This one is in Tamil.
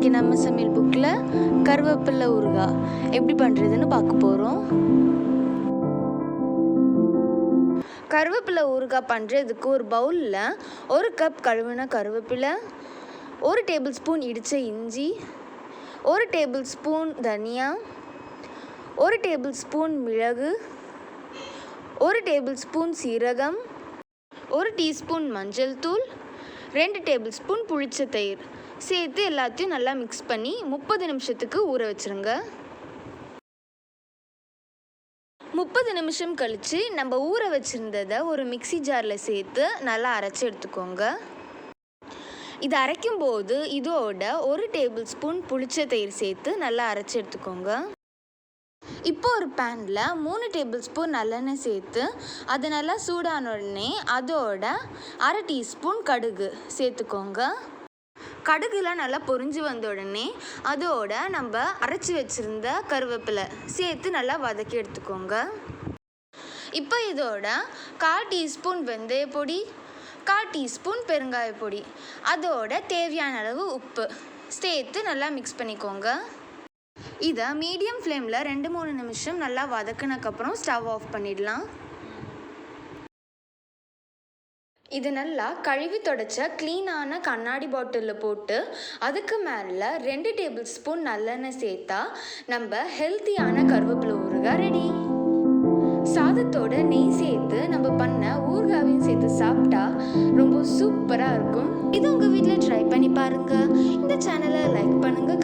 இன்றைக்கி நம்ம சமையல் புக்கில் கருவேப்பிலை ஊறுகாய் எப்படி பண்ணுறதுன்னு பார்க்க போகிறோம். கருவேப்பிலை ஊறுகாய் பண்ணுறதுக்கு ஒரு பவுலில் 1 கப் கழுவின கருவேப்பிலை, 1 டேபிள் ஸ்பூன் இடித்த இஞ்சி, 1 டேபிள் ஸ்பூன் தனியா, 1 டேபிள் ஸ்பூன் மிளகு, 1 டேபிள் ஸ்பூன் சீரகம், 1 டீஸ்பூன் மஞ்சள் தூள், 2 டேபிள் ஸ்பூன் புளிச்ச தயிர் சேர்த்து எல்லாத்தையும் நல்லா மிக்ஸ் பண்ணி 30 நிமிஷத்துக்கு ஊற வச்சுருங்க. 30 நிமிஷம் கழித்து நம்ம ஊற வச்சுருந்ததை ஒரு மிக்ஸி ஜாரில் சேர்த்து நல்லா அரைச்சி எடுத்துக்கோங்க. இதை அரைக்கும் போது இதோட 1 டேபிள் ஸ்பூன் புளிச்ச தயிர் சேர்த்து நல்லா அரைச்சி எடுத்துக்கோங்க. இப்போ ஒரு பேனில் 3 டேபிள் ஸ்பூன் நல்லெண்ணெய் சேர்த்து அது நல்லா சூடான உடனே அதோட 1/2 டீஸ்பூன் கடுகு சேர்த்துக்கோங்க. கடுகுலாம் நல்லா பொரிஞ்சு வந்த உடனே அதோட நம்ம அரைச்சி வச்சுருந்த கருவேப்பிலை சேர்த்து நல்லா வதக்கி எடுத்துக்கோங்க. இப்போ இதோட 1/4 டீஸ்பூன் வெந்தய பொடி, 1/4 டீஸ்பூன் பெருங்காய பொடி, அதோட தேவையான அளவு உப்பு சேர்த்து நல்லா மிக்ஸ் பண்ணிக்கோங்க. இதை மீடியம் ஃப்ளேமில் 2-3 நிமிஷம் நல்லா வதக்கினதுக்கப்புறம் ஸ்டவ் ஆஃப் பண்ணிடலாம். இது நல்லா கழுவி தொடச்ச க்ளீனான கண்ணாடி பாட்டிலில் போட்டு அதுக்கு மேலே 2 டேபிள் ஸ்பூன் நல்லெண்ணெய் சேர்த்தா நம்ம ஹெல்த்தியான கருவேப்பிலை ஊறுகாய் ரெடி. சாதத்தோட நெய் சேர்த்து நம்ம பண்ண ஊறுகாவையும் சேர்த்து சாப்பிட்டா ரொம்ப சூப்பராக இருக்கும். இது உங்கள் வீட்டில் ட்ரை பண்ணி பாருங்கள். இந்த சேனலை லைக் பண்ணுங்கள்.